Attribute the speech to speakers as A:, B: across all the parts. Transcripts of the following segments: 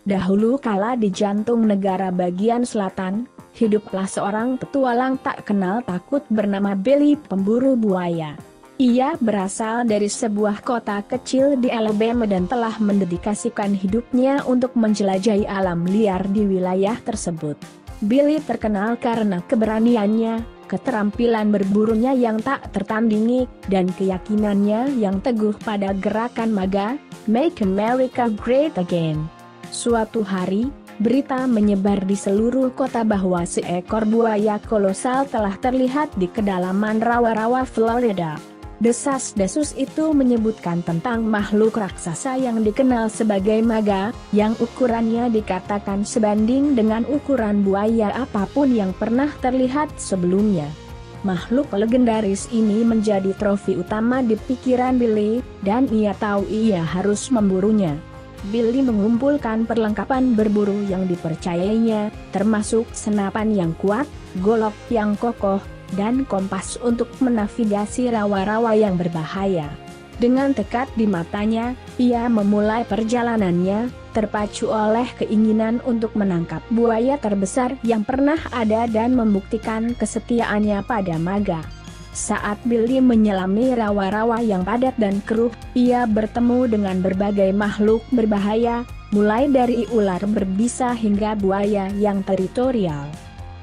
A: Dahulu kala di jantung negara bagian selatan, hiduplah seorang petualang tak kenal takut bernama Billy pemburu buaya. Ia berasal dari sebuah kota kecil di Alabama dan telah mendedikasikan hidupnya untuk menjelajahi alam liar di wilayah tersebut. Billy terkenal karena keberaniannya, keterampilan berburunya yang tak tertandingi, dan keyakinannya yang teguh pada gerakan MAGA, Make America Great Again. Suatu hari, berita menyebar di seluruh kota bahwa seekor buaya kolosal telah terlihat di kedalaman rawa-rawa Florida. Desas-desus itu menyebutkan tentang makhluk raksasa yang dikenal sebagai MAGA, yang ukurannya dikatakan sebanding dengan ukuran buaya apapun yang pernah terlihat sebelumnya. Makhluk legendaris ini menjadi trofi utama di pikiran Billy, dan ia tahu ia harus memburunya. Billy mengumpulkan perlengkapan berburu yang dipercayainya, termasuk senapan yang kuat, golok yang kokoh, dan kompas untuk menavigasi rawa-rawa yang berbahaya. Dengan tekad di matanya, ia memulai perjalanannya, terpacu oleh keinginan untuk menangkap buaya terbesar yang pernah ada dan membuktikan kesetiaannya pada MAGA. Saat Billy menyelami rawa-rawa yang padat dan keruh, ia bertemu dengan berbagai makhluk berbahaya, mulai dari ular berbisa hingga buaya yang teritorial.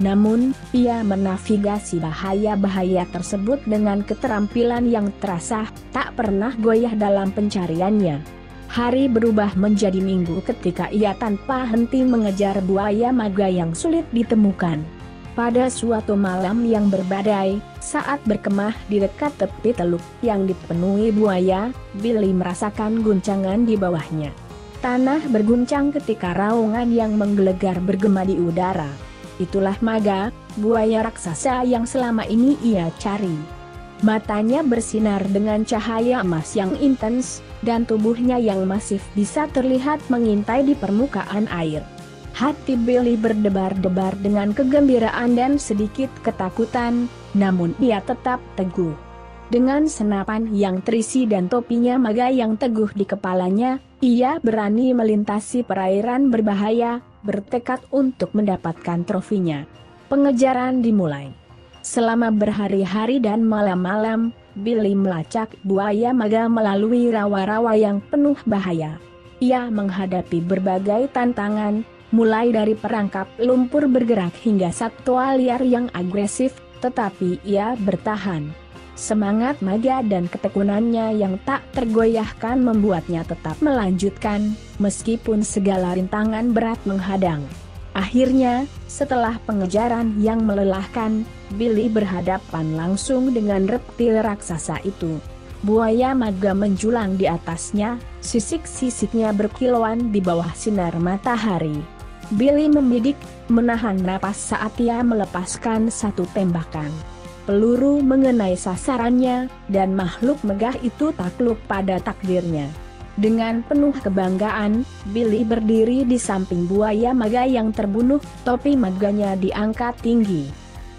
A: Namun, ia menavigasi bahaya-bahaya tersebut dengan keterampilan yang terasa, tak pernah goyah dalam pencariannya. Hari berubah menjadi minggu ketika ia tanpa henti mengejar buaya MAGA yang sulit ditemukan. Pada suatu malam yang berbadai, saat berkemah di dekat tepi teluk yang dipenuhi buaya, Billy merasakan guncangan di bawahnya. Tanah berguncang ketika raungan yang menggelegar bergema di udara. Itulah MAGA, buaya raksasa yang selama ini ia cari. Matanya bersinar dengan cahaya emas yang intens, dan tubuhnya yang masif bisa terlihat mengintai di permukaan air. Hati Billy berdebar-debar dengan kegembiraan dan sedikit ketakutan, namun ia tetap teguh. Dengan senapan yang terisi dan topinya MAGA yang teguh di kepalanya, ia berani melintasi perairan berbahaya, bertekad untuk mendapatkan trofinya. Pengejaran dimulai. Selama berhari-hari dan malam-malam, Billy melacak buaya MAGA melalui rawa-rawa yang penuh bahaya. Ia menghadapi berbagai tantangan, mulai dari perangkap lumpur bergerak hingga satwa liar yang agresif, tetapi ia bertahan. Semangat MAGA dan ketekunannya yang tak tergoyahkan membuatnya tetap melanjutkan, meskipun segala rintangan berat menghadang. Akhirnya, setelah pengejaran yang melelahkan, Billy berhadapan langsung dengan reptil raksasa itu. Buaya MAGA menjulang di atasnya, sisik-sisiknya berkilauan di bawah sinar matahari. Billy membidik, menahan napas saat ia melepaskan satu tembakan. Peluru mengenai sasarannya, dan makhluk megah itu takluk pada takdirnya. Dengan penuh kebanggaan, Billy berdiri di samping buaya MAGA yang terbunuh, topi MAGA-nya diangkat tinggi.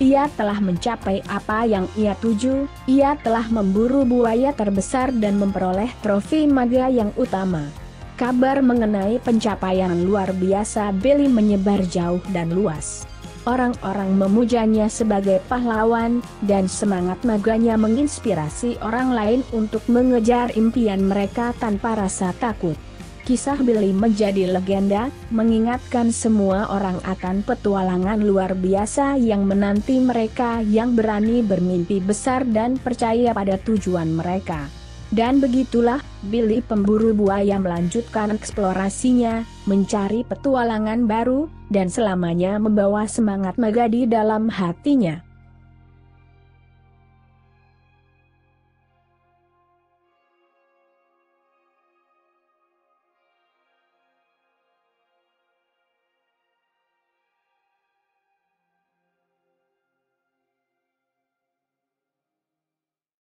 A: Ia telah mencapai apa yang ia tuju, ia telah memburu buaya terbesar dan memperoleh trofi MAGA yang utama. Kabar mengenai pencapaian luar biasa Billy menyebar jauh dan luas. Orang-orang memujanya sebagai pahlawan, dan semangat MAGA-nya menginspirasi orang lain untuk mengejar impian mereka tanpa rasa takut. Kisah Billy menjadi legenda, mengingatkan semua orang akan petualangan luar biasa yang menanti mereka yang berani bermimpi besar dan percaya pada tujuan mereka. Dan begitulah, Billy pemburu buaya melanjutkan eksplorasinya, mencari petualangan baru, dan selamanya membawa semangat MAGA di dalam hatinya.